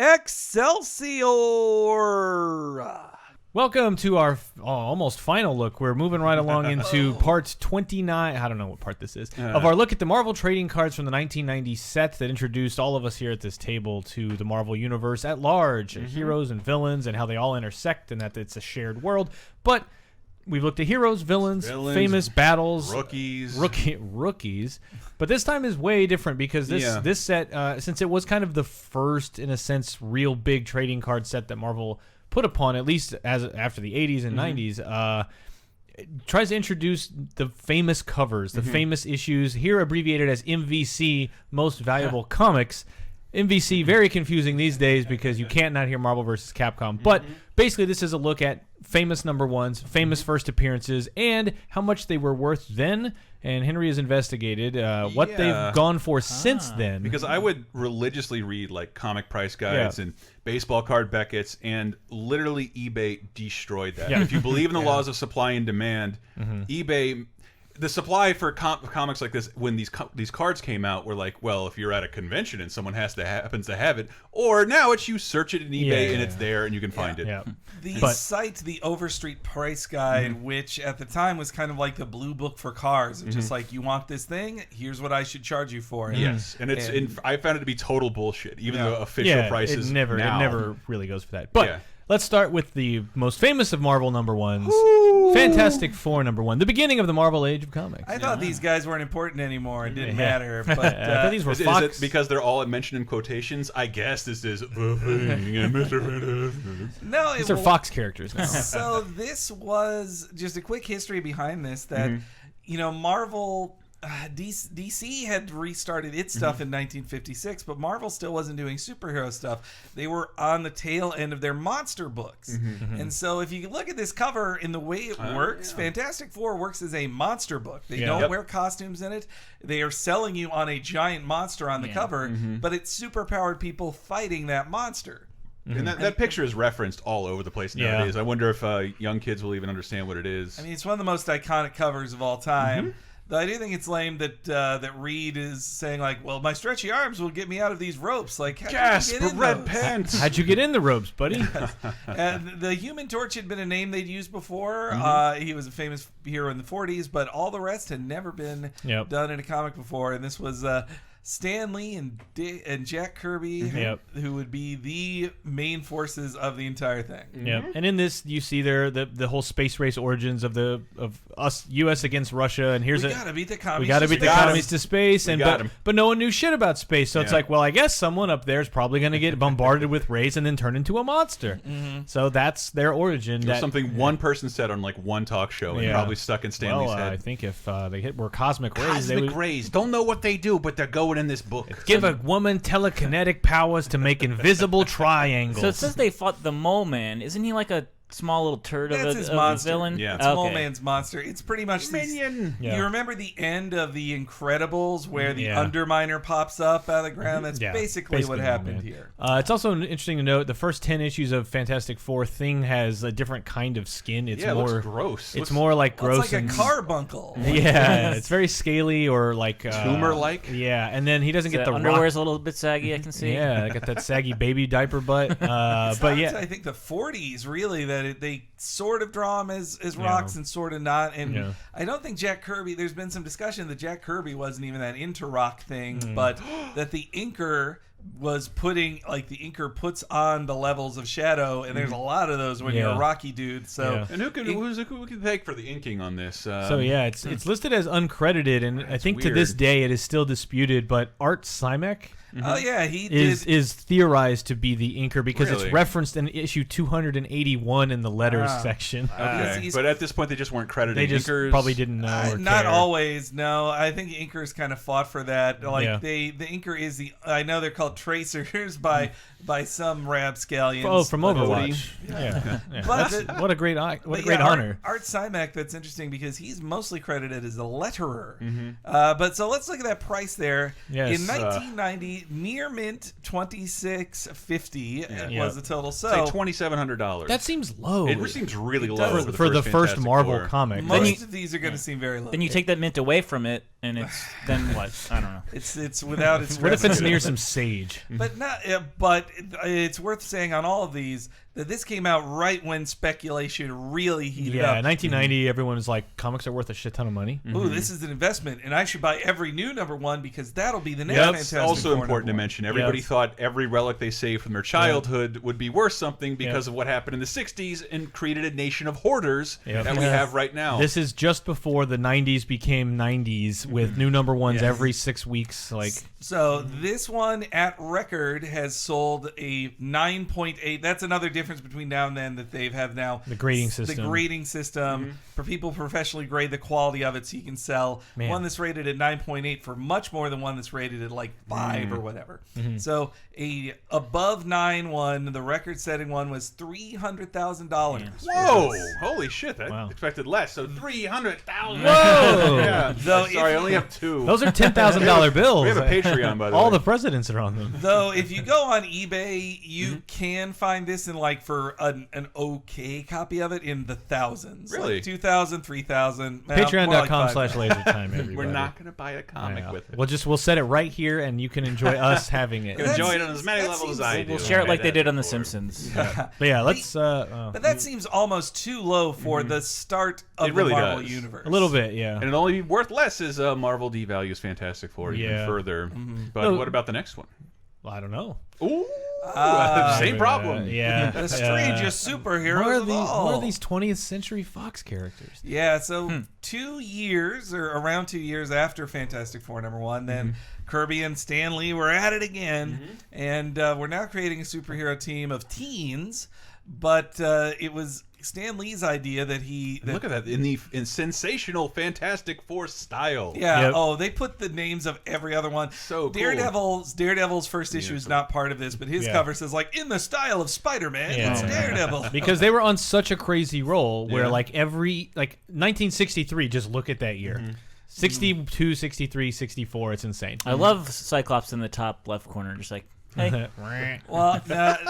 Excelsior! Welcome to our almost final look. We're moving right along into part 29. I don't know what part this is. Of our look at the Marvel trading cards from the 1990 set that introduced all of us here at this table to the Marvel Universe at large. Heroes and villains and how they all intersect and that it's a shared world. But we've looked at heroes, villains, famous battles. Rookies. But this time is way different because this set, since it was kind of the first, in a sense, real big trading card set that Marvel put upon, at least as after the 80s and 90s, it tries to introduce the famous covers, the famous issues, here abbreviated as MVC, Most Valuable Comics. MVC, very confusing these days because you can't not hear Marvel vs. Capcom. But basically this is a look at famous number ones, famous first appearances, and how much they were worth then. And Henry has investigated what they've gone for since then. Because I would religiously read like comic price guides and baseball card Beckett's, and literally eBay destroyed that. If you believe in the laws of supply and demand, eBay, the supply for comics like this, when these cards came out, were like, well, if you're at a convention and someone happens to have it, or now it's you search it in eBay and it's there and you can find it. The site, the Overstreet Price Guide, which at the time was kind of like the blue book for cars. It's just like, you want this thing? Here's what I should charge you for it. Yes, and I found it to be total bullshit, even though official prices it never really goes for that. But let's start with the most famous of Marvel number ones, Fantastic Four number one, the beginning of the Marvel Age of Comics. I thought these guys weren't important anymore. It didn't matter. But these were is it because they're all mentioned in quotations? I guess this is Mr. Fantastic. No, these are Fox characters now. So this was just a quick history behind this that, you know, Marvel... DC had restarted its stuff in 1956, but Marvel still wasn't doing superhero stuff. They were on the tail end of their monster books. And so if you look at this cover and the way it works, Fantastic Four works as a monster book. They don't wear costumes in it. They are selling you on a giant monster on the cover, but it's superpowered people fighting that monster. And that picture is referenced all over the place nowadays. I wonder if young kids will even understand what it is. I mean, it's one of the most iconic covers of all time. Though I do think it's lame that that Reed is saying, like, well, my stretchy arms will get me out of these ropes. Like, Gasp, red pants. How'd you get in the ropes, buddy? And the Human Torch had been a name they'd used before. He was a famous hero in the 40s, but all the rest had never been done in a comic before. And this was Stan Lee and Jack Kirby, who would be the main forces of the entire thing. And in this, you see there the whole space race origins of us, U.S. against Russia, and here's we gotta beat the commies. We gotta beat the commies to space, but no one knew shit about space, so it's like, well, I guess someone up there is probably gonna get bombarded with rays and then turn into a monster. So that's their origin. That's something one person said on like one talk show and probably stuck in Stanley's head. I think if they were cosmic rays, cosmic rays don't know what they do, but they're going in this book. Give a woman telekinetic powers to make invisible triangles. So it says they fought the Mole Man. Isn't he like a small little turd of a villain? Yeah, it's Mole Man's monster. It's pretty much Minion. You remember the end of the Incredibles where the Underminer pops up out of the ground? That's basically what happened here. It's also interesting to note the first 10 issues of Fantastic Four, Thing has a different kind of skin. It's more it looks gross. It's more like gross. It's like a carbuncle. Yeah, it's very scaly or like tumor-like. Yeah, and then he doesn't get the underwear's a little bit saggy. I can see. Yeah, got that saggy baby diaper butt. But I think the 40s really that they sort of draw him as rocks and sort of not. And I don't think Jack Kirby, there's been some discussion that Jack Kirby wasn't even that into rock thing, but that the inker was putting, like, the inker puts on the levels of shadow, and there's a lot of those when you're a rocky dude. So and who can take for the inking on this? It's listed as uncredited, and I think to this day it is still disputed, but Art Simek Oh yeah, he is theorized to be the inker because it's referenced in issue 281 in the letters section. Okay. But at this point, they just weren't crediting They just inkers. probably didn't know. Or not care. always. No, I think inkers kind of fought for that. Like the inker is the. I know they're called tracers by some rapscallions. Oh, from Overwatch. Yeah. But what a great honor. Art Simek. That's interesting because he's mostly credited as a letterer. But so let's look at that price there. Yes. In 1990, near mint $26.50 was the total. So it's like $2,700. That seems low. It seems really low for the first Marvel comic. Most of these are going to seem very low. Then you take that mint away from it, and it's then what? I don't know. It's without its. What if it's near some sage? But not. But it's worth saying on all of these that this came out right when speculation really heated up. Yeah, 1990, everyone was like, comics are worth a shit ton of money. Ooh, this is an investment, and I should buy every new #1 because that'll be the next That's Fantastic also Four important to #1. mention. Everybody thought every relic they saved from their childhood would be worth something because of what happened in the 60s and created a nation of hoarders that we have right now. This is just before the 90s became 90s with new #1s every 6 weeks. Like, so this one at record has sold a 9.8. That's another difference between now and then that they have now. The grading system. The grading system for people professionally grade the quality of it so you can sell one that's rated at 9.8 for much more than one that's rated at like 5 or whatever. So a above 9 one, the record-setting one was $300,000. Whoa! Holy shit! I expected less. So 300,000. Whoa! Yeah. Sorry, I only have 2. Those are $10,000 bills. We have a Patreon, by the way. All the presidents are on them. Though, if you go on eBay, you can find this in like for an okay copy of it in the thousands. Really? Like 2,000, 3,000. Patreon.com/lasertime. Everybody. We're not going to buy a comic with it. We'll set it right here, and you can enjoy us having it. Enjoy it on as many levels as I do. We'll share it like they did on The Simpsons. But yeah, let's. But that seems almost too low for the start of really the Marvel does. universe. a little bit, yeah. And it'll only be worth less as Marvel devalues Fantastic Four even further. But what about the next one? I don't know. Ooh, same problem. Yeah. The strangest superheroes of all. What are these 20th Century Fox characters? Yeah, so 2 years, or around 2 years after Fantastic Four #1, then Kirby and Stan Lee were at it again, and we're now creating a superhero team of teens, but it was Stan Lee's idea that look at that in sensational Fantastic Four style. Yeah. Yep. Oh, they put the names of every other one. So cool. Daredevil's first issue is not part of this, but his cover says like in the style of Spider-Man. It's Daredevil. Because they were on such a crazy roll where like 1963. Just look at that year. 62, 63, 64. It's insane. I love Cyclops in the top left corner, just like, hey. Well,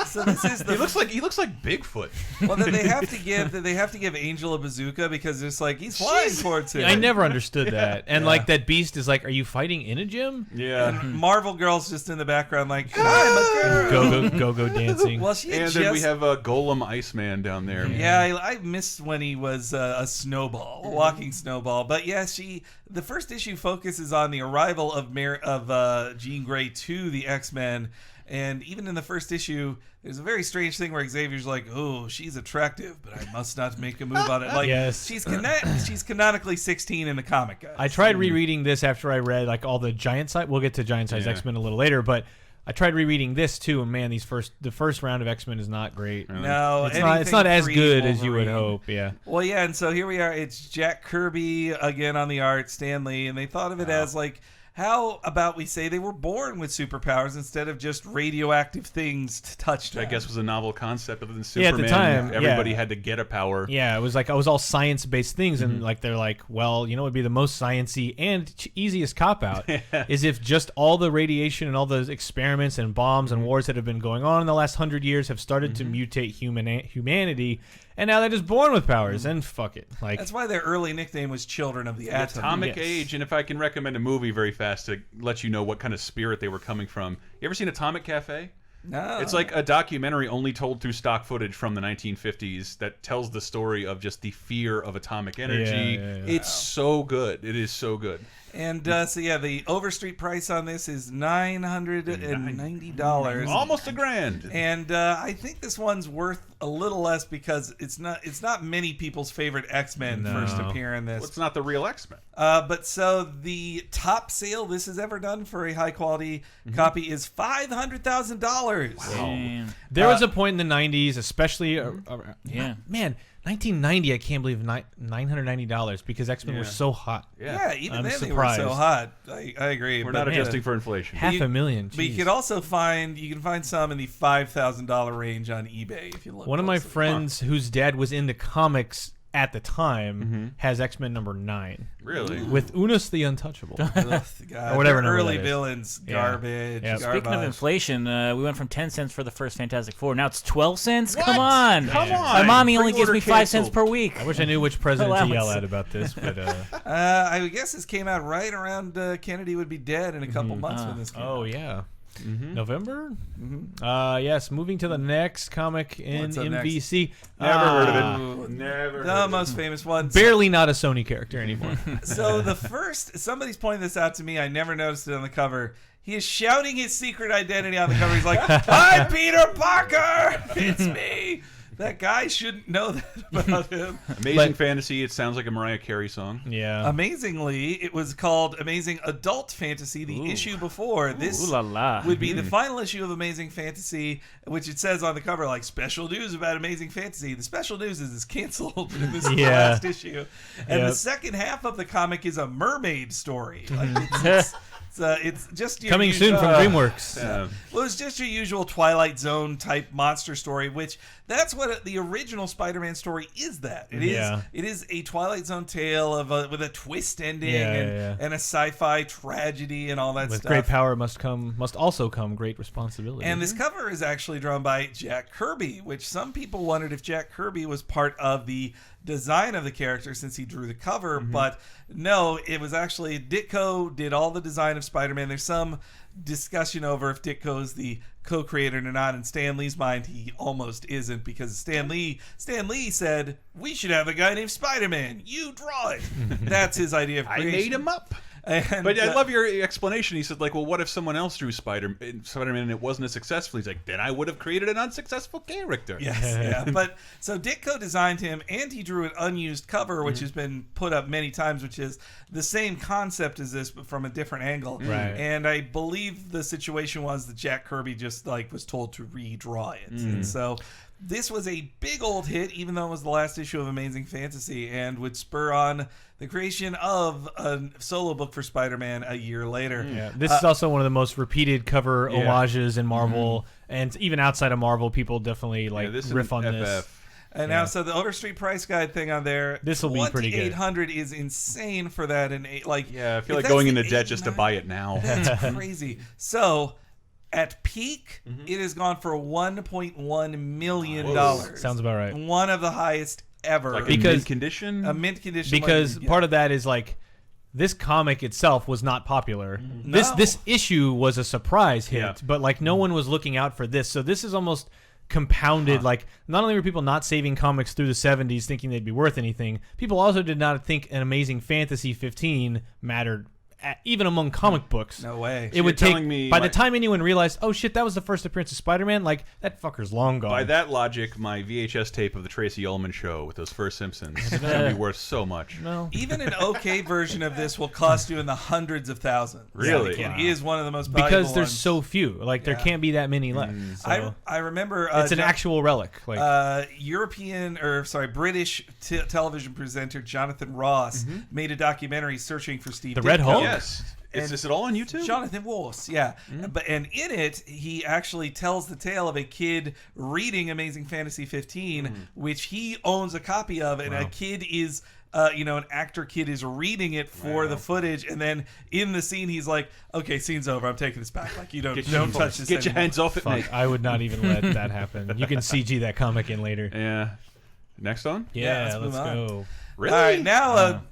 so this is the. He looks like Bigfoot. Well, then they have to give Angel a bazooka because it's like he's flying towards him. I never understood that. And like that beast is like, are you fighting in a gym? Yeah. And Marvel Girl's just in the background like, I'm a girl. Go dancing. Well, then we have a Golem Iceman down there. Yeah, I missed when he was a snowball, a walking snowball. But yeah, the first issue focuses on the arrival of Jean Grey to the X-Men. And even in the first issue, there's a very strange thing where Xavier's like, "Oh, she's attractive, but I must not make a move on it." Like, she's canonically 16 in the comic, guys. I tried rereading this after I read like all the giant size. We'll get to giant size X-Men a little later, but I tried rereading this too, and man, the first round of X-Men is not great. No, it's not as good as you would hope. Yeah. Well, yeah, and so here we are. It's Jack Kirby again on the art, Stan Lee, and they thought of it as like, how about we say they were born with superpowers instead of just radioactive things to touch them? I guess was a novel concept other than Superman. At the time, everybody had to get a power. Yeah, it was all science-based things, and like they're like, well, you know, what would be the most sciencey and easiest cop out is if just all the radiation and all those experiments and bombs and wars that have been going on in the last 100 years have started to mutate humanity. And now they're just born with powers, and fuck it. Like that's why their early nickname was Children of the Atom. Atomic Age, and if I can recommend a movie very fast to let you know what kind of spirit they were coming from. You ever seen Atomic Cafe? No. It's like a documentary only told through stock footage from the 1950s that tells the story of just the fear of atomic energy. It's so good. It is so good. And the Overstreet price on this is $990, almost $1,000. And I think this one's worth a little less because it's not many people's favorite X-Men first appear in this. Well, it's not the real X-Men. But so the top sale this has ever done for a high quality copy is $500,000. Wow. There was a point in the 90s, especially man. 1990, I can't believe $990 because X-Men were so hot. Yeah, even then surprised. they were so hot. I agree. We're not adjusting for inflation. $500,000. But you can also find some in the $5,000 range on eBay if you look. One of my friends whose dad was into comics at the time has X-Men number 9. Really? With Unus the Untouchable. God, or whatever number early that is. villains, garbage. Yeah. Speaking of inflation, we went from 10 cents for the first Fantastic Four. Now it's 12 cents. What? Come on. Come on. My mommy only gives Pre-order me 5 cents canceled. per week. I wish I knew which president to yell Allowance. at about this, but I would guess this came out right around Kennedy would be dead in a couple months when this came out. yeah. November? Yes, moving to the next comic in What's up next? MVC. Never heard of Ooh, it. Never heard The of most famous one. Barely not a Sony character anymore. So the first, somebody's pointing this out to me. I never noticed it on the cover. He is shouting his secret identity on the cover. He's like, "I'm Peter Parker. It's me." That guy shouldn't know that about him. Amazing Fantasy. It sounds like a Mariah Carey song. Yeah. Amazingly, it was called Amazing Adult Fantasy, the issue before. This Ooh la la. would be the final issue of Amazing Fantasy, which it says on the cover, like, special news about Amazing Fantasy. The special news is it's canceled in this last issue. And the second half of the comic is a mermaid story. Like, it's just your Coming soon from DreamWorks. Well, it's just your usual Twilight Zone type monster story, which that's what the original Spider-Man story is. That it is a Twilight Zone tale of with a twist ending and a sci-fi tragedy and all that With stuff. great power must also come great responsibility. And this cover is actually drawn by Jack Kirby, which some people wondered if Jack Kirby was part of the design of the character since he drew the cover, but no, it was actually Ditko did all the design of Spider-Man. There's some discussion over if Ditko is the co-creator or not. In Stan Lee's mind, he almost isn't, because Stan Lee said, "We should have a guy named Spider-Man. You draw it." That's his idea of creation. I made him up. And, But I love your explanation. He said, like, well, what if someone else drew Spider-Man and it wasn't as successful? He's like, then I would have created an unsuccessful character. Yes, But so Ditko designed him, and he drew an unused cover, which has been put up many times, which is the same concept as this, but from a different angle. Right. And I believe the situation was that Jack Kirby just was told to redraw it, and so this was a big old hit, even though it was the last issue of Amazing Fantasy, and would spur on the creation of a solo book for Spider-Man a year later. Yeah, this is also one of the most repeated cover homages in Marvel, and even outside of Marvel, people definitely riff on this. And now, so the Overstreet Price Guide thing on there, this will be pretty good. $2,800 is insane for that, and I feel like going into debt just to buy it now. That's crazy. So, at peak, it has gone for $1.1 million. Sounds about right. One of the highest ever. Like a mint condition? A mint condition. Because part of that is this comic itself was not popular. No. This issue was a surprise hit, but no one was looking out for this. So this is almost compounded. Not only were people not saving comics through the 70s thinking they'd be worth anything, people also did not think an Amazing Fantasy 15 mattered. Even among comic books. No way. It would take, by the time anyone realized, oh shit, that was the first appearance of Spider-Man, that fucker's long gone. By that logic, my VHS tape of the Tracy Ullman show with those first Simpsons is going to be worth so much. No. Even an okay version of this will cost you in the hundreds of thousands. Really? It is one of the most valuable because there's ones. so few. There can't be that many left. So. I remember... it's an actual relic. British television presenter Jonathan Ross made a documentary searching for Steve The Ditko. Red Hulk? Yes. Is it all on YouTube? Jonathan Ross, yeah. And in it, he actually tells the tale of a kid reading Amazing Fantasy 15, which he owns a copy of, and a kid is... an actor kid is reading it for the footage, and then in the scene he's like, "Okay, scene's over. I'm taking this back. Like, you don't touch this. Get your hands off it, mate." I would not even let that happen. You can CG that comic in later. Yeah. Next one? Yeah, let's let's go. Really? All right, now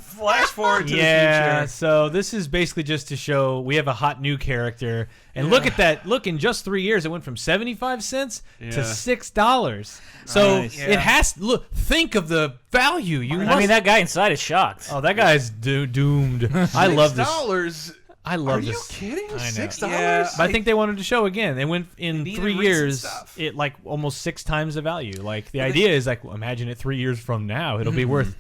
flash forward to the future. So this is basically just to show we have a hot new character, and look at that! Look, in just 3 years, it went from 75 cents to $6. So it has. Look, think of the value. That guy inside is shocked. Oh, that guy's doomed. I love this. $6. I love Are this. you kidding? I know. $6? Yeah. But I think they wanted to show again. They went in needed 3 recent years. stuff. It almost 6 times the value. The idea is imagine it 3 years from now, it'll be worth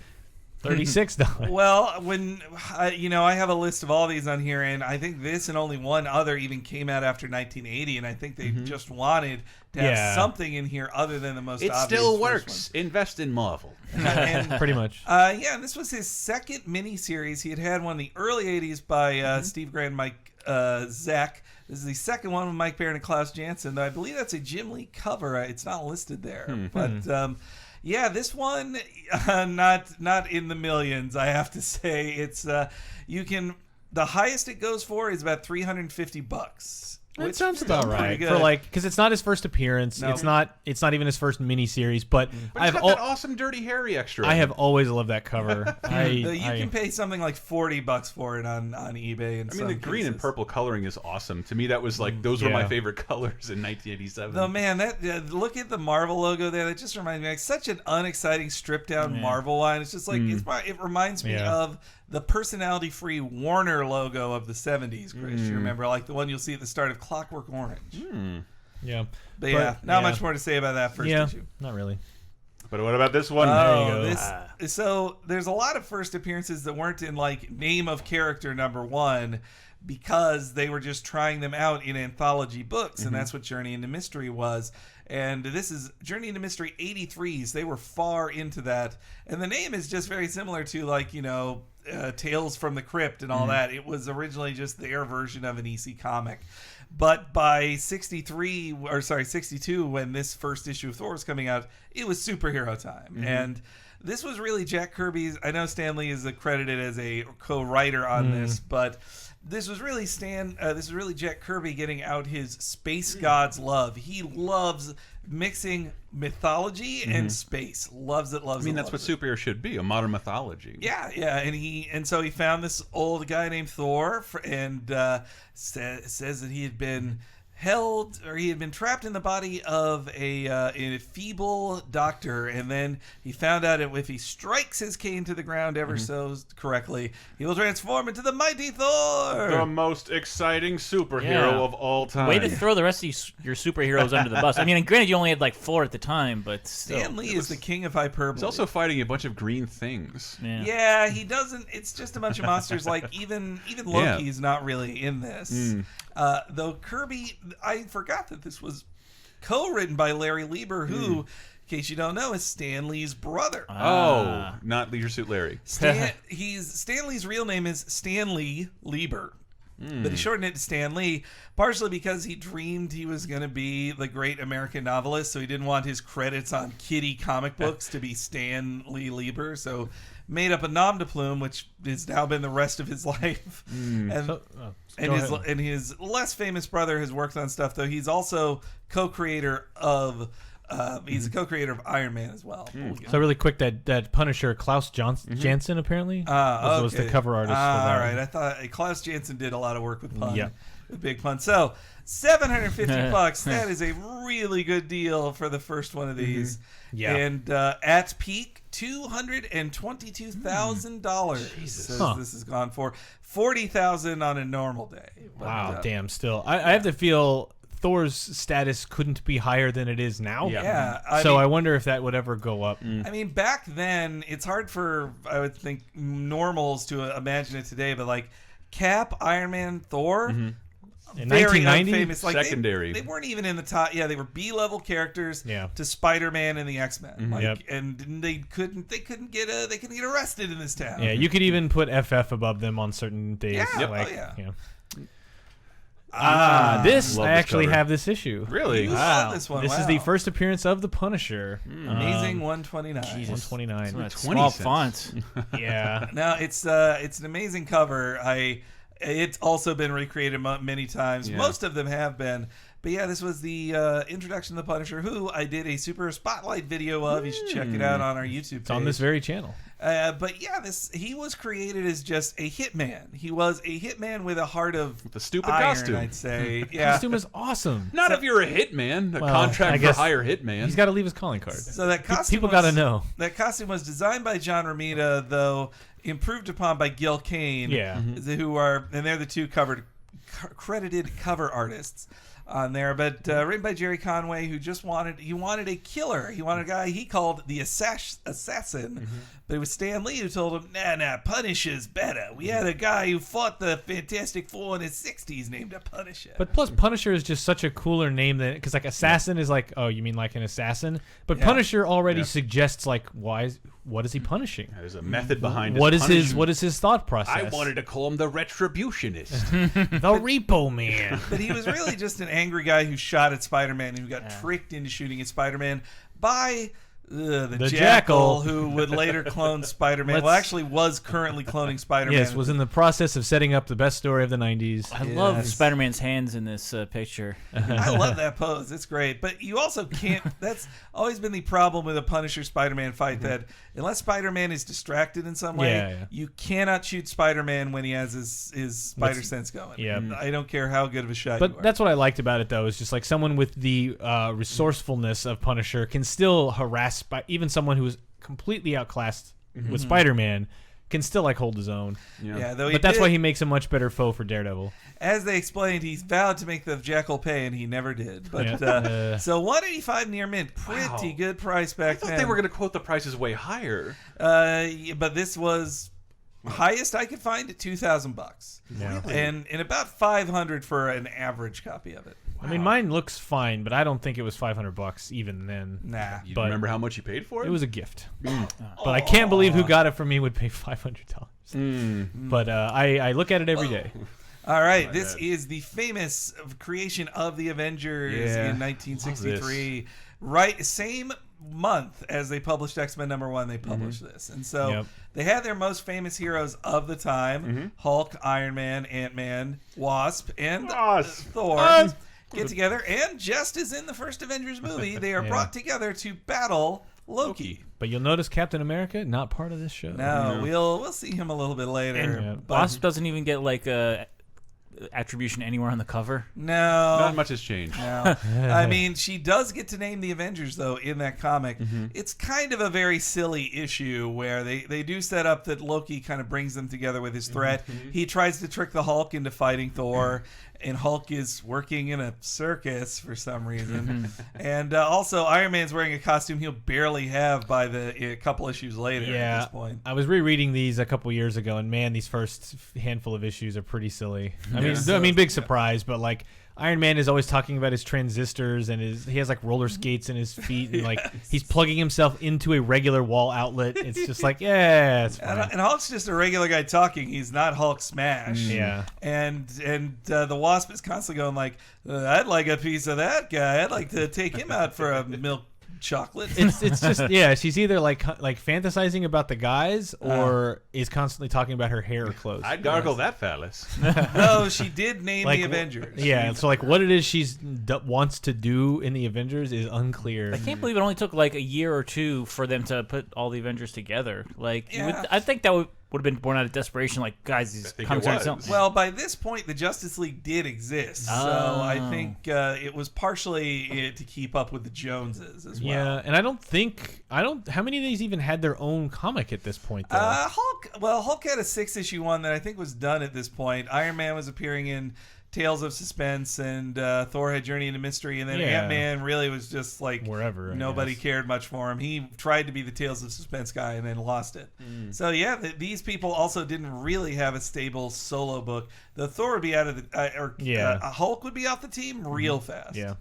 $36. Well, when I have a list of all these on here, and I think this and only one other even came out after 1980, and I think they just wanted to have something in here other than the most It obvious still first works. Invest in Marvel. And, Pretty much. and this was his second miniseries. He had one in the early 80s by Steve Grant and Mike Zack. This is the second one with Mike Baron and Klaus Janson. I believe that's a Jim Lee cover. It's not listed there. But Yeah, this one not in the millions. I have to say, it's you can the highest it goes for is about $350. That sounds about right for because it's not his first appearance. No. It's not even his first miniseries. But I've got that awesome Dirty Harry extra. I have always loved that cover. You can pay something like $40 for it on eBay. I mean, the green and purple coloring is awesome. To me, that was like those were my favorite colors in 1987. Though, man, look at the Marvel logo there. That just reminds me like such an unexciting stripped down Marvel line. It's just like it reminds me of the personality-free Warner logo of the 70s, Chris. You remember, like the one you'll see at the start of Clockwork Orange. Yeah. But not much more to say about that first issue. Not really. But what about this one? There you go. So there's a lot of first appearances that weren't in like name of character #1 because they were just trying them out in anthology books, and that's what Journey into Mystery was. And this is Journey into Mystery 83s. They were far into that. And the name is just very similar to like, Tales from the Crypt and all that. It was originally just their version of an EC comic. But by 62, when this first issue of Thor was coming out, it was superhero time. And this was really Jack Kirby's. I know Stan Lee is accredited as a co-writer on this, but this was really Jack Kirby getting out his space god's love. He loves mixing mythology and space. Loves it. I mean, that's what superhero should be, a modern mythology. Yeah, and so he found this old guy named Thor, and says that he had been trapped in the body of a feeble doctor, and then he found out if he strikes his cane to the ground ever so correctly, he will transform into the mighty Thor, the most exciting superhero of all time. Way to throw the rest of your superheroes under the bus. I mean, and granted, you only had like 4 at the time, but still. Stan Lee is the king of hyperbole. He's also fighting a bunch of green things. Yeah, he doesn't. It's just a bunch of monsters. Like even Loki's not really in this. Though Kirby, I forgot that this was co-written by Larry Lieber, who, in case you don't know, is Stan Lee's brother. Oh, not Leisure Suit Larry. Stan Lee's real name is Stanley Lieber. But he shortened it to Stan Lee, partially because he dreamed he was going to be the great American novelist, so he didn't want his credits on Kitty comic books to be Stan Lee Lieber, so made up a nom de plume, which has now been the rest of his life. And his less famous brother has worked on stuff, though. He's also co-creator of he's a co-creator of Iron Man as well. So really quick, that Punisher Klaus Janson apparently was the cover artist. For that. All right, I thought Klaus Janson did a lot of work with pun, with big pun. So $750. That is a really good deal for the first one of these. Yeah, and at peak $222,000. This has gone for $40,000 on a normal day. But, wow, damn! Still, I have to feel Thor's status couldn't be higher than it is now. Yeah. I wonder if that would ever go up. I mean, back then, it's hard for, I would think, normals to imagine it today, but like Cap, Iron Man, Thor, in very 1990, unfamous. Like secondary. They weren't even in the top. Yeah, they were B-level characters to Spider-Man and the X-Men. And they couldn't get arrested in this town. Yeah, you could even put FF above them on certain days. Yeah. This I actually have this issue. Really? You love this one. This is the first appearance of the Punisher. Amazing 129. Jesus. 129. Small font. Yeah. No, it's an amazing cover. It's also been recreated many times. Most of them have been. But yeah, this was the introduction to the Punisher, who I did a super spotlight video of. You should check it out on our YouTube page. It's on this very channel. But yeah, he was created as just a hitman. He was a hitman with a heart of with a stupid iron, costume. I'd say. The costume is awesome. Not if you're a hitman, contract for hire hitman. He's got to leave his calling card. So that costume people got to know. That costume was designed by John Romita, though improved upon by Gil Kane. Yeah. They're the two credited cover artists on there, but written by Jerry Conway, who just wanted a killer. He wanted a guy he called the assassin. But it was Stan Lee who told him, nah, Punisher's better. We had a guy who fought the Fantastic Four in his 60s named a Punisher. But plus Punisher is just such a cooler name than, because like assassin is like, oh, you mean like an assassin? But Punisher already suggests like, what is he punishing? There's a method behind what is his thought process? I wanted to call him the Retributionist. The Repo Man. But he was really just an angry guy who shot at Spider-Man, who got tricked into shooting at Spider-Man by the Jackal, who would later clone Spider-Man. Well, actually was currently cloning Spider-Man. Yes, was in the process of setting up the best story of the 90s. I love Spider-Man's hands in this picture. I love that pose. It's great. But you also can't... That's always been the problem with a Punisher Spider-Man fight, that unless Spider-Man is distracted in some way, you cannot shoot Spider-Man when he has his spider sense going. Yeah. I don't care how good of a shot you are. But that's what I liked about it, though, is just like someone with the resourcefulness of Punisher can still harass even someone who is completely outclassed with Spider-Man can still like hold his own. But that's why he makes a much better foe for Daredevil. As they explained, he's vowed to make the Jackal pay, and he never did. But so $185 near mint, pretty good price back then. I thought they were going to quote the prices way higher. But this was highest I could find at $2,000, and about $500 for an average copy of it. I mean, mine looks fine, but I don't think it was $500 even then. Nah. You remember how much you paid for it? It was a gift. But I can't believe who got it from me would pay $500. But I look at it every day. All right, this is the famous creation of the Avengers in 1963. Right, same month as they published X-Men #1, they published this. And so they had their most famous heroes of the time, Hulk, Iron Man, Ant-Man, Wasp, and Thor. Get together, and just as in the first Avengers movie, they are brought together to battle Loki. But you'll notice Captain America not part of this show. No, we'll see him a little bit later. And Wasp doesn't even get like a attribution anywhere on the cover. No, not much has changed. No, I mean, she does get to name the Avengers though in that comic. It's kind of a very silly issue where they do set up that Loki kind of brings them together with his threat. He tries to trick the Hulk into fighting Thor. And Hulk is working in a circus for some reason. And also, Iron Man's wearing a costume he'll barely have by a couple issues later at this point. I was rereading these a couple years ago, and man, these first handful of issues are pretty silly. I mean, big surprise, but like Iron Man is always talking about his transistors and he has like roller skates in his feet, and like he's plugging himself into a regular wall outlet. It's just like, it's fine. And Hulk's just a regular guy talking. He's not Hulk smash. Yeah. And the Wasp is constantly going like, I'd like a piece of that guy. I'd like to take him out for a milk chocolate. It's just she's either like fantasizing about the guys or is constantly talking about her hair or clothes. I'd gargle that phallus. No, she did name the Avengers. Yeah, so like what it is she's wants to do in the Avengers is unclear. I can't believe it only took like a year or two for them to put all the Avengers together. Like I think that would have been born out of desperation. Like, guys, these comics aren't selling. Well, by this point, the Justice League did exist, so I think it was partially to keep up with the Joneses as well. Yeah, and how many of these even had their own comic at this point, though? Hulk had a 6-issue one that I think was done at this point. Iron Man was appearing in Tales of Suspense, and Thor had Journey into Mystery, and then Ant-Man really was just like wherever. Nobody cared much for him. He tried to be the Tales of Suspense guy and then lost it. So these people also didn't really have a stable solo book. The Thor would be out of the Hulk would be off the team real fast. Yeah.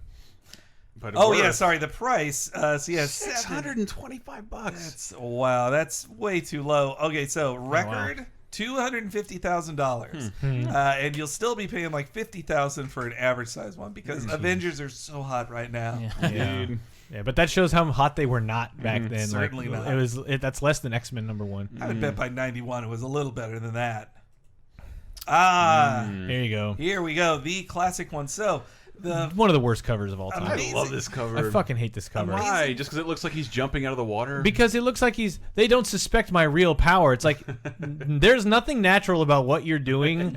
But the price. $625. That's way too low. Okay, so record. $250,000, and you'll still be paying like $50,000 for an average size one because Avengers are so hot right now. Yeah, but that shows how hot they were not back then. Certainly not. That's less than X-Men #1. I would bet by '91 it was a little better than that. There you go. Here we go, the classic one. So. One of the worst covers of all time. I love this cover. I fucking hate this cover. Why? Just because it looks like he's jumping out of the water? Because it looks like they don't suspect my real power. It's like there's nothing natural about what you're doing,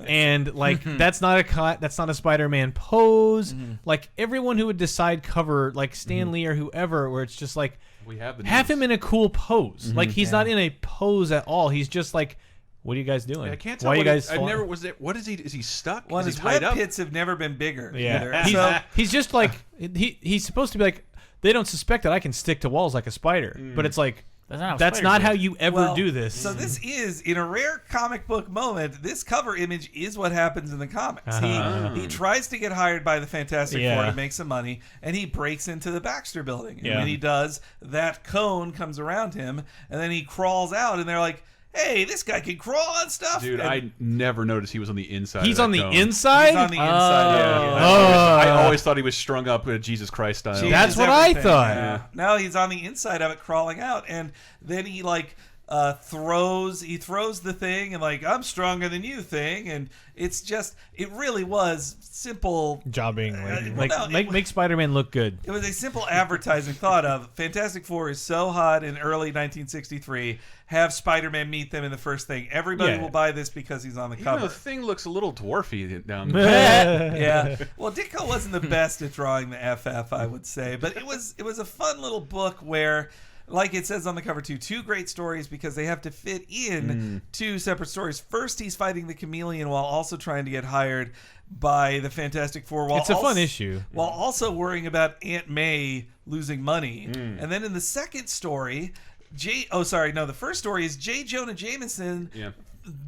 and like that's not a Spider-Man pose. Like everyone who would decide cover, like Stan Lee or whoever, where it's just like have him in a cool pose. Like he's not in a pose at all. He's just like. What are you guys doing? I can't tell. Why you guys? I've never was it. What is he? Is he stuck? Well, his web pits have never been bigger. Yeah, he's just like he's supposed to be like they don't suspect that I can stick to walls like a spider, but it's like that's not how you ever do this. So this is in a rare comic book moment. This cover image is what happens in the comics. He tries to get hired by the Fantastic Four to make some money, and he breaks into the Baxter Building. And when he does, that cone comes around him, and then he crawls out, and they're like, hey, this guy can crawl on stuff. Dude, I never noticed he was on the inside. He's of on that the cone. inside? He's on the inside. Yeah. I always thought he was strung up with Jesus Christ style. That's what I thought. Yeah. No, he's on the inside of it, crawling out, and then he throws the thing, and I'm stronger than you thing, and it really was simple jobbing, no, make Spider-Man look good. It was a simple advertising thought of Fantastic Four is so hot in early 1963. Have Spider-Man meet them in the first thing. Everybody will buy this because he's on the cover. The thing looks a little dwarfy down there. Yeah. Well, Ditko wasn't the best at drawing the FF, I would say, but it was a fun little book where, like it says on the cover too, 2 great stories because they have to fit in 2 separate stories. First, he's fighting the Chameleon while also trying to get hired by the Fantastic Four. It's a fun issue. While also worrying about Aunt May losing money. And then in the second story, the first story is J. Jonah Jameson. Yeah.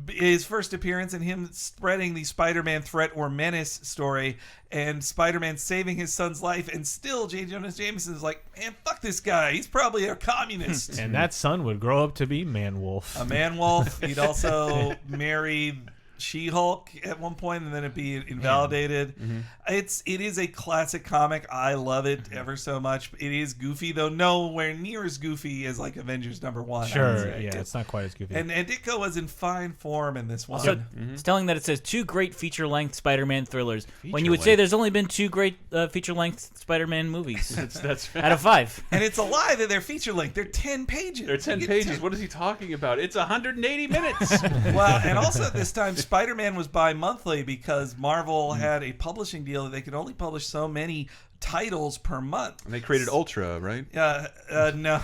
His first appearance and him spreading the Spider-Man threat or menace story, and Spider-Man saving his son's life, and still J. Jonah Jameson is like, man, fuck this guy. He's probably a communist. And that son would grow up to be Man-Wolf. A Man-Wolf. He'd also marry She-Hulk at one point, and then it'd be invalidated. It is a classic comic. I love it ever so much. It is goofy, though nowhere near as goofy as Avengers #1. Sure, it's not quite as goofy. And Ditko was in fine form in this one. So it's telling that it says 2 great feature-length Spider-Man thrillers. When you would say there's only been 2 great feature-length Spider-Man movies. That's out of 5. And it's a lie that they're feature-length. They're 10 pages. They're 10 pages. What is he talking about? It's 180 minutes. Well, and also at this time, Spider-Man was bi-monthly because Marvel had a publishing deal that they could only publish so many titles per month. And they created Ultra, right? No.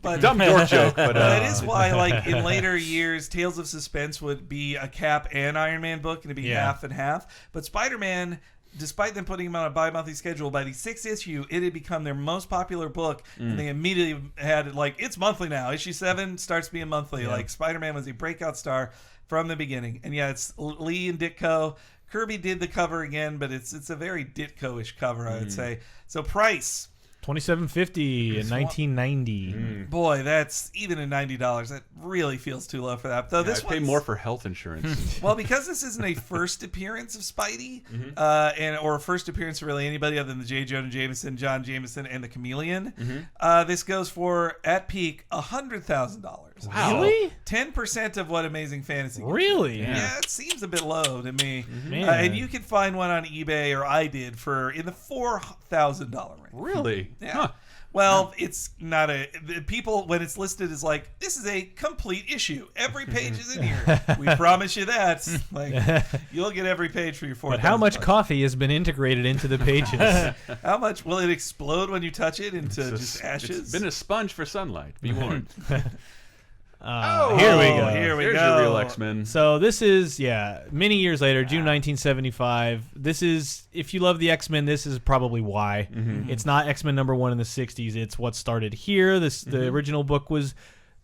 But dumb dork joke, but that is why, in later years, Tales of Suspense would be a Cap and Iron Man book, and it'd be half and half. But Spider-Man, despite them putting him on a bi-monthly schedule, by the 6th issue, it had become their most popular book, and they immediately had it's monthly now. Issue 7 starts being monthly. Spider-Man was a breakout star from the beginning. And it's Lee and Ditko. Kirby did the cover again, but it's a very Ditko-ish cover, I would say. So price. $27.50 in 1990. Boy, that's even at $90. That really feels too low for that. Though this I pay more for health insurance. Well, because this isn't a first appearance of Spidey, or a first appearance of really anybody other than the J. Jonah Jameson, John Jameson, and the Chameleon, this goes for at peak $100,000. Wow. Really? 10% of what Amazing Fantasy. Really? Yeah, it seems a bit low to me. Man. And you can find one on eBay, or I did, for in the $4,000 range. Really? Yeah. Huh. Well, it's not people, when it's listed as this is a complete issue. Every page is in here. We promise you that. You'll get every page for your $4,000. But how much coffee has been integrated into the pages? How much will it explode when you touch it into just ashes? It's been a sponge for sunlight. Be warned. Here we go. Here we Here's go. your real X-Men. So this is, many years later, June 1975. This is, if you love the X-Men, this is probably why. It's not X-Men #1 in the 60s. It's what started here. The original book was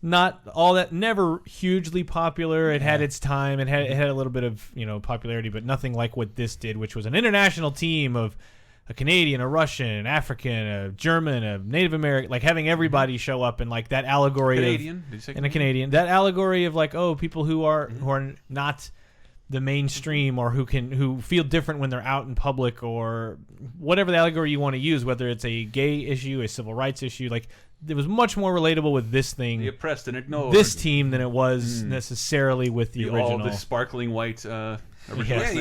not all that, never hugely popular. It had its time. It had a little bit of popularity, but nothing like what this did, which was an international team of a Canadian, a Russian, an African, a German, a Native American, having everybody show up, and that allegory Canadian? Did you say and a Canadian, that allegory of people who are not the mainstream, or who feel different when they're out in public, or whatever the allegory you want to use, whether it's a gay issue, a civil rights issue, it was much more relatable with this thing, the oppressed and ignored, this team, than it was necessarily with the original. All the sparkling white. You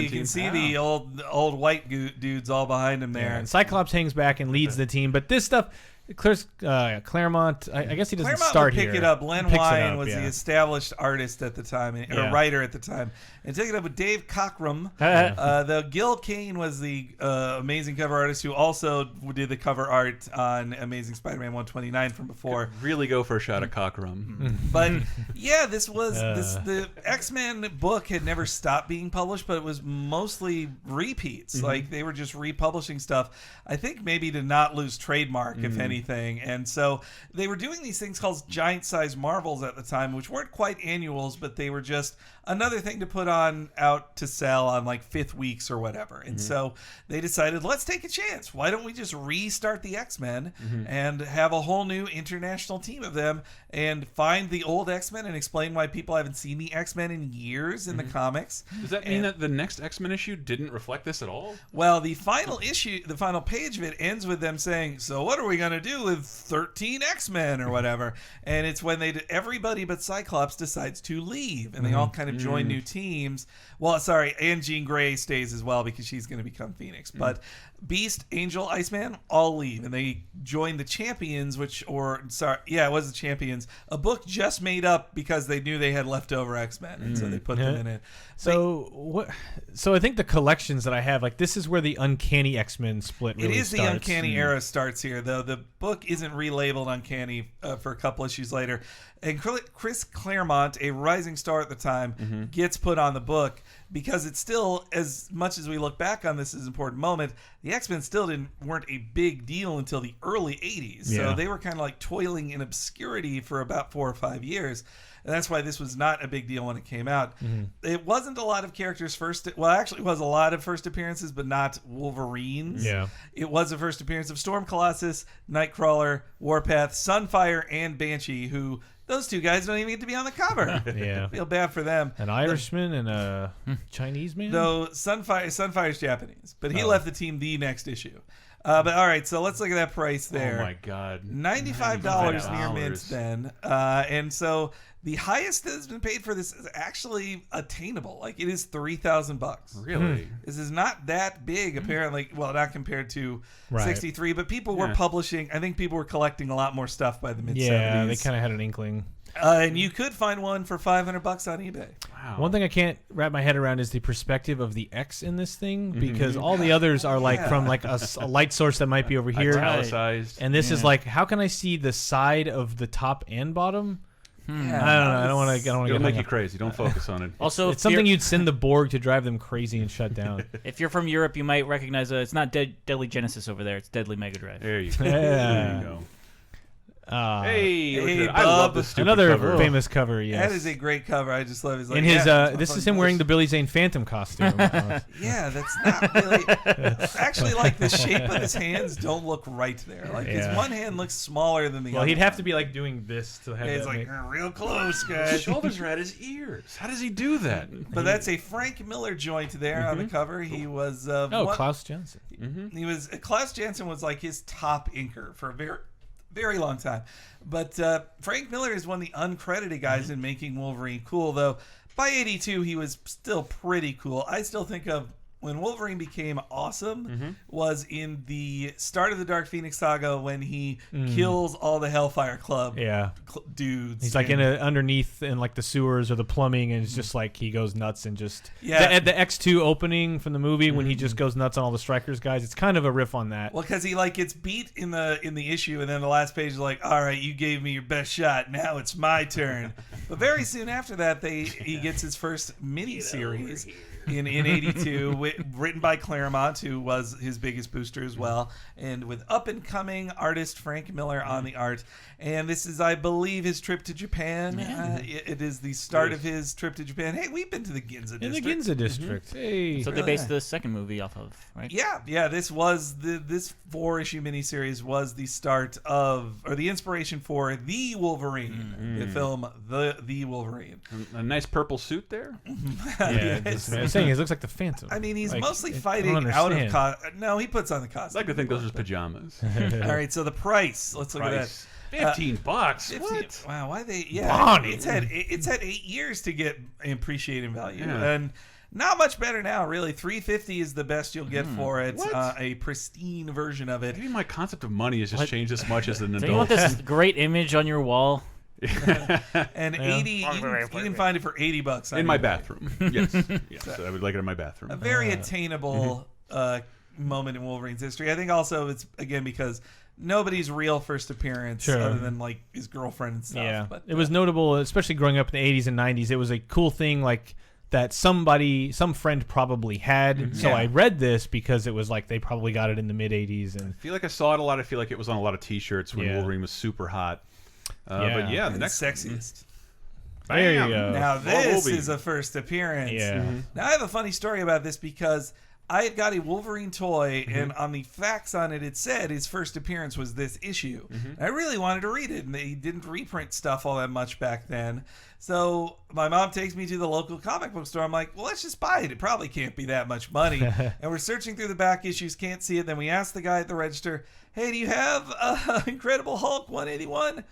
can see the old white dudes all behind him there. Yeah, and Cyclops hangs back and leads the team, but this stuff, Claremont, I guess he doesn't start here. Claremont would pick it up. Len Wein was the established artist at the time, or writer at the time, and took it up with Dave Cockrum. The Gil Kane was the amazing cover artist who also did the cover art on Amazing Spider-Man 129 from before. Could really go for a shot of Cockrum. But this was the X-Men book had never stopped being published, but it was mostly repeats. They were just republishing stuff. I think maybe to not lose trademark, if anything. anything. And so they were doing these things called giant-size Marvels at the time, which weren't quite annuals, but they were just another thing to put on out to sell on like 5th weeks or whatever. And so they decided, let's take a chance. Why don't we just restart the X-Men and have a whole new international team of them and find the old X-Men and explain why people haven't seen the X-Men in years in the comics. Does that mean that the next X-Men issue didn't reflect this at all? Well, the final issue, the final page of it ends with them saying, so what are we going to do with 13 X-Men or whatever? And it's when everybody but Cyclops decides to leave and they all kind of join new teams. Well, sorry, and Jean Grey stays as well because she's going to become Phoenix. But Beast, Angel, Iceman all leave and they join the Champions, it was the Champions, a book just made up because they knew they had leftover X-Men, and so they put them in it. So I think the collections that I have, like, this is where the Uncanny X-Men split really starts. It is the Uncanny era starts here, though. The book isn't relabeled Uncanny for a couple issues later. And Chris Claremont, a rising star at the time, gets put on the book because it's still, as much as we look back on this as an important moment, the X-Men still weren't a big deal until the early 80s. Yeah. So they were kind of like toiling in obscurity for about 4 or 5 years. And that's why this was not a big deal when it came out. It wasn't a lot of characters actually it was a lot of first appearances, but not Wolverines. Yeah. It was a first appearance of Storm Colossus, Nightcrawler, Warpath, Sunfire, and Banshee, who those 2 guys don't even get to be on the cover. Yeah. Feel bad for them. An Irishman and a Chinese man? Though Sunfire's Japanese, but he left the team the next issue. But all right, so let's look at that price there. Oh my God, $95 near mint then, and so the highest that has been paid for this is actually attainable. Like it is $3,000. Really? This is not that big, apparently. Well, not compared to 63, but people were publishing. I think people were collecting a lot more stuff by the mid 70s. Yeah, they kind of had an inkling. And you could find one for $500 on eBay. Wow. One thing I can't wrap my head around is the perspective of the X in this thing, because all the others are like from like a light source that might be over here, italicized, and this is like, how can I see the side of the top and bottom? Yeah. I don't know. I don't want to. It'll make you crazy. Don't focus on it. Also, It's something you'd send the Borg to drive them crazy and shut down. If you're from Europe, you might recognize it's not Deadly Genesis over there. It's Deadly Mega Drive. There you go. Yeah. There you go. Hey, I love this stupid Another cover. famous cover. Yes, That is a great cover. I just love it. It's like, in his this is him wearing the the. Billy Zane Phantom costume. Yeah, that's not really. Actually, like the shape of his hands don't look right there. Like his one hand looks smaller than the other. Well, he'd have to be like doing this to have. It's that like make- real close, His guys. shoulders are at his ears. How does he do that? But that's a Frank Miller joint there on the cover. He was. Klaus Johnson. He was. Klaus Janson was like his top inker for a very long time. But Frank Miller is one of the uncredited guys in making Wolverine cool, though by 82 he was still pretty cool. I still think of when Wolverine became awesome was in the start of the Dark Phoenix saga when he kills all the Hellfire Club dudes. He's like underneath in like the sewers or the plumbing, and it's just like he goes nuts and just the X2 opening from the movie when he just goes nuts on all the Strikers guys. It's kind of a riff on that. Well, because he like gets beat in the issue, and then the last page is like, all right, you gave me your best shot. Now it's my turn. But very soon after that, he gets his first miniseries in 82, written by Claremont, who was his biggest booster as well, and with up-and-coming artist Frank Miller on the art. And this is, I believe, his trip to Japan. It is the start of his trip to Japan. Hey, we've been to the Ginza district. In the Ginza district. Hey. So they based the second movie off of, right? Yeah. This was this 4-issue miniseries was the start of, or the inspiration for The Wolverine, the film The Wolverine. A nice purple suit there. I'm saying it looks like the Phantom. I mean, he's Like, mostly I fighting don't out of understand. No, he puts on the I'd costume. like to think those are his pajamas. All right, so the price. Let's look at that. $15. 15. What? Wow, why they? Bonnie. It's had 8 years to get appreciated value, Yeah. and not much better now. Really, $350 is the best you'll get for it. A pristine version of it. Maybe my concept of money has just changed as much as an So you want adult. this great image on your wall? And 80, you can find it for $80 In my eBay. bathroom. Yes, I would like it in my bathroom. A very attainable moment in Wolverine's history. I think also it's again because nobody's real first appearance other than like his girlfriend and stuff. Yeah, But it was notable, especially growing up in the 80s and 90s. It was a cool thing, like that some friend probably had. So I read this because it was like they probably got it in the mid 80s. And I feel like I saw it a lot. I feel like it was on a lot of T-shirts when Wolverine was super hot. But yeah, the next sexiest. There you go. Now this is a first appearance. Yeah. Now I have a funny story about this because I had got a Wolverine toy, and on the facts on it, it said his first appearance was this issue. I really wanted to read it, and they didn't reprint stuff all that much back then. So my mom takes me to the local comic book store. I'm like, well, let's just buy it. It probably can't be that much money. And we're searching through the back issues, can't see it. Then we ask the guy at the register, hey, do you have Incredible Hulk 181?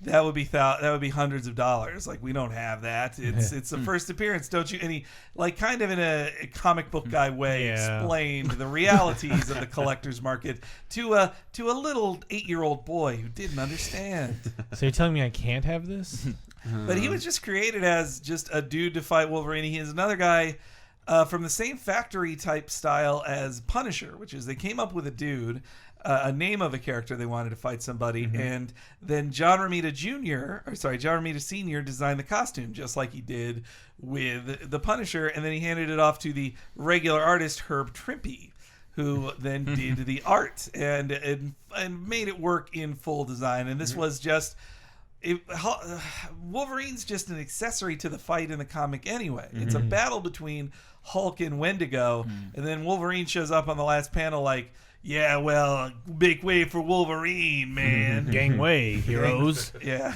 That would be hundreds of dollars. Like, we don't have that. It's the first appearance, don't you? And he, like, kind of in a comic book guy way, explained the realities of the collector's market to a little 8-year-old boy who didn't understand. So you're telling me I can't have this? But he was just created as just a dude to fight Wolverine. He is another guy from the same factory type style as Punisher, which is they came up with a dude. A name of a character they wanted to fight somebody, and then John Romita Sr. designed the costume just like he did with the Punisher, and then he handed it off to the regular artist Herb Trimpe, who then did the art and made it work in full design. And this was just Wolverine's just an accessory to the fight in the comic anyway. It's a battle between Hulk and Wendigo, and then Wolverine shows up on the last panel like, yeah, well, make way for Wolverine, man. Gangway, heroes. Yeah,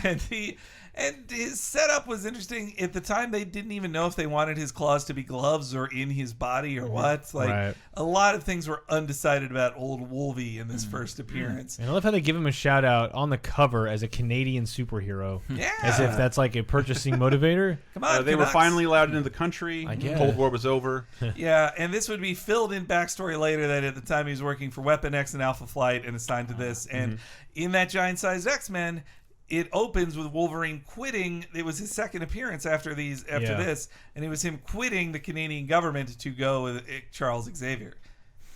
and his setup was interesting. At the time, they didn't even know if they wanted his claws to be gloves or in his body or what. Like, a lot of things were undecided about old Wolvie in this first appearance. And I love how they give him a shout out on the cover as a Canadian superhero. Yeah. As if that's like a purchasing motivator. Come on, they were finally allowed into the country. Cold War was over. Yeah, and this would be filled in backstory later that at the time he was working for Weapon X and Alpha Flight and assigned to this. And in that giant-sized X-Men, it opens with Wolverine quitting. It was his second appearance after this, and it was him quitting the Canadian government to go with Charles Xavier.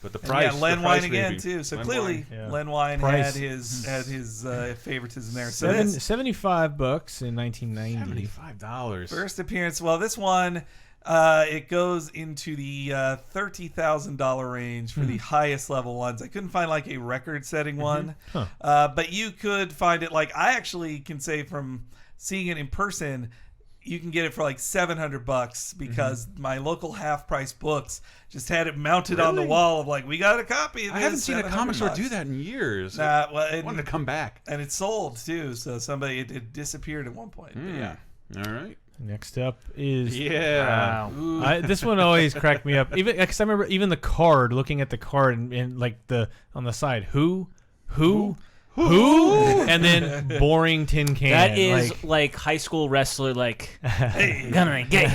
But the price, and Len Wein again maybe. too. So Len clearly, Wein. Len Wein had his favoritism there. So $75 in 1990. $75. First appearance. Well, this one. It goes into the $30,000 range for the highest level ones. I couldn't find like a record-setting one, but you could find it. Like, I actually can say from seeing it in person, you can get it for like $700 because my local half-price books just had it mounted on the wall of like, we got a copy of this. I haven't seen a comic store do that in years. Well, I wanted to come back. And it sold too, so it disappeared at one point. But yeah. All right. Next up is Wow. this one always cracked me up. Even because I remember even the card, looking at the card and like on the side, who, and then boring tin can. That is like high school wrestler, like, Hey, gonna get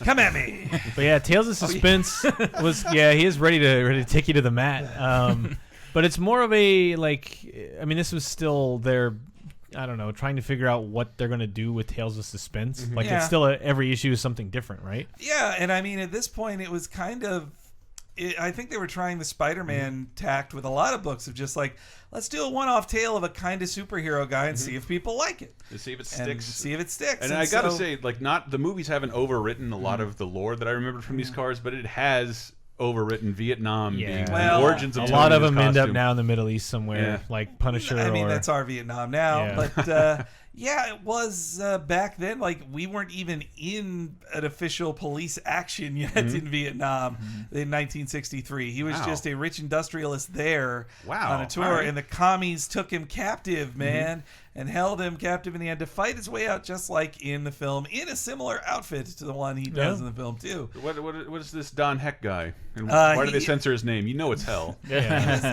come at me. But yeah, Tales of Suspense was he is ready to take you to the mat. But it's more of a this was still their. I don't know, trying to figure out what they're going to do with Tales of Suspense. It's still every issue is something different, right? Yeah, and I mean, at this point, it was kind of... I think they were trying the Spider-Man tact with a lot of books of just like, let's do a one-off tale of a kind of superhero guy and see if people like it. To see if it sticks. And I got to say, not the movies haven't overwritten a lot of the lore that I remembered from these cards, but it has... overwritten Vietnam being the origins of a lot of them costume. end up now in the Middle East somewhere, like Punisher. I mean, that's our Vietnam now, but it was back then. Like, we weren't even in an official police action yet in Vietnam in 1963. He was just a rich industrialist there on a tour, and the commies took him captive, man. And held him captive in the end to fight his way out, just like in the film, in a similar outfit to the one he does in the film too. What is this Don Heck guy? And why did they censor his name? You know it's hell.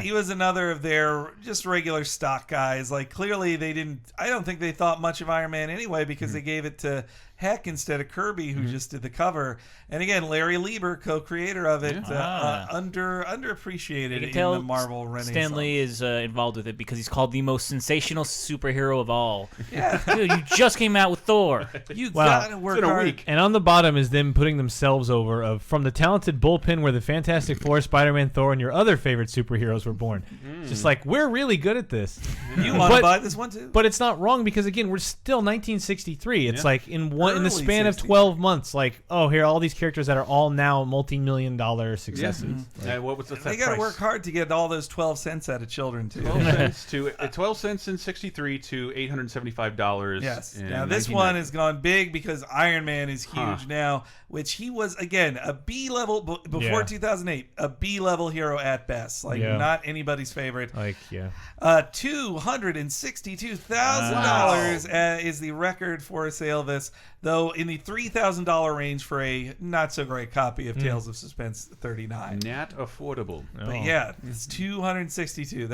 He was another of their just regular stock guys. Like, clearly they didn't. I don't think they thought much of Iron Man anyway because they gave it to Heck instead of Kirby, who just did the cover. And again, Larry Lieber, co-creator of it, underappreciated in the Marvel Renaissance. Stan Lee is involved with it because he's called the most sensational superhero of all. Yeah, dude, you just came out with Thor. You gotta work hard. And on the bottom is them putting themselves over from the talented bullpen where the Fantastic Four, Spider-Man, Thor, and your other favorite superheroes were born. Just like, we're really good at this. You want to buy this one too? But it's not wrong because again, we're still 1963. It's like in one in the span of 12 months. Like, oh, here are all these characters that are all now multi-million-dollar successes. Yeah. Mm-hmm. What was the They got to work hard to get all those 12 cents out of children too. 12 cents in '63 to $875. Yes. Now this one has gone big because Iron Man is huge now, which he was again a B level before 2008, a B level hero at best. Like not anybody's favorite. Like $262,000 is the record for a sale of this, though in the $3,000 range for a not so great copy of Tales of Suspense 39. Not affordable. But yeah, it's 262.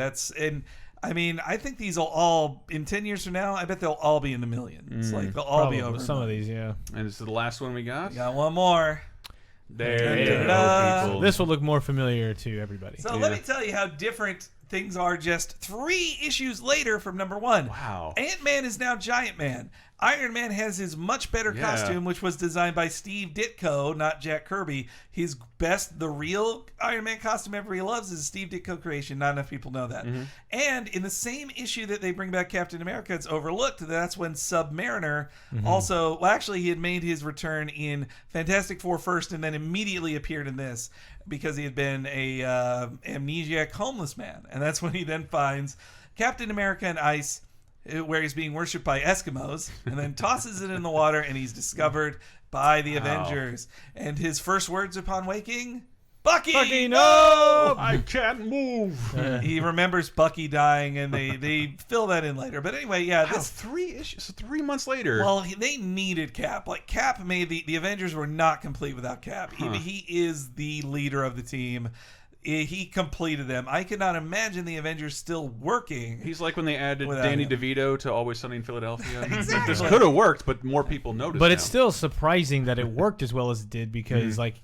I mean, I think these will all, in 10 years from now, I bet they'll all be in the millions. Like, they'll all be over. Some of these, yeah. And this is the last one we got? We got one more. There you go, people. This will look more familiar to everybody. So let me tell you how different things are just 3 issues later from number 1. Wow. Ant-Man is now Giant Man. Iron Man has his much better costume, which was designed by Steve Ditko, not Jack Kirby. His the real Iron Man costume everybody loves is a Steve Ditko creation. Not enough people know that. And in the same issue that they bring back Captain America, it's overlooked. That's when Submariner also, well, actually, he had made his return in Fantastic Four first and then immediately appeared in this because he had been a amnesiac homeless man. And that's when he then finds Captain America and Ice, where he's being worshipped by Eskimos, and then tosses it in the water, and he's discovered by the Avengers. And his first words upon waking, Bucky, no! I can't move. He remembers Bucky dying, and they fill that in later. But anyway, yeah. Wow, 3 issues, so 3 months later. Well, they needed Cap. Like, Cap made the Avengers were not complete without Cap. He is the leader of the team. He completed them. I could not imagine the Avengers still working. He's like when they added Danny DeVito to Always Sunny in Philadelphia. Exactly. This could have worked, but more people noticed. But it's still surprising that it worked as well as it did because, like,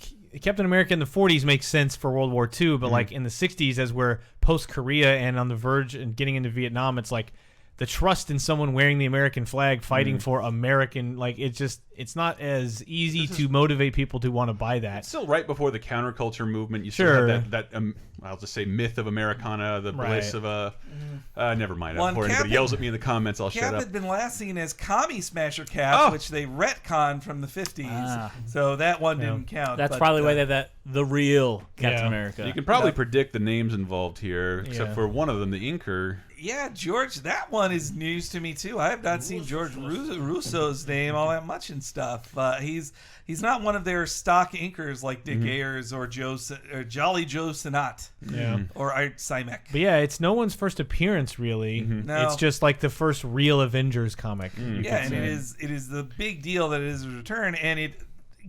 Captain America in the 40s makes sense for World War II, but, like, in the 60s, as we're post-Korea and on the verge and getting into Vietnam, it's like the trust in someone wearing the American flag fighting for American, like, it's not as easy to motivate people to want to buy that. It's still right before the counterculture movement. You still have that I'll just say myth of Americana, the bliss of never mind. Before anybody yells at me in the comments, I'll shut up. Cap had been last seen as Commie Smasher Cap, which they retconned from the 50s. So that one didn't count. That's probably why they have the real Captain America. You can probably predict the names involved here, except for one of them, the inker. Yeah, George, that one is news to me too. I have not seen George Russo's name all that much and stuff. He's not one of their stock inkers like Dick Ayers or Jolly Joe Sinat or Art Simek. But yeah, it's no one's first appearance really. No. It's just like the first real Avengers comic. Yeah, and it is the big deal that it is a return, and it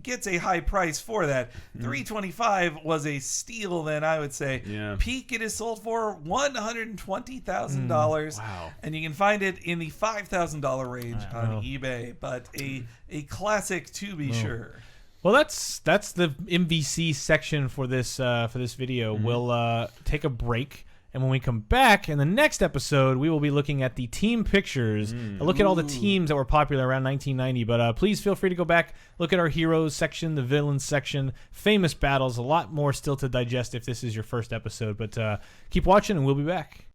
gets a high price for that. $325 was a steal then, I would say. Peak it is sold for $120,000. Wow. And you can find it in the $5,000 range on eBay, but a classic to be sure. Well, that's the MVC section for this video. We'll take a break. And when we come back in the next episode, we will be looking at the team pictures. A look at all the teams that were popular around 1990. But please feel free to go back, look at our heroes section, the villains section, famous battles. A lot more still to digest if this is your first episode. But keep watching, and we'll be back.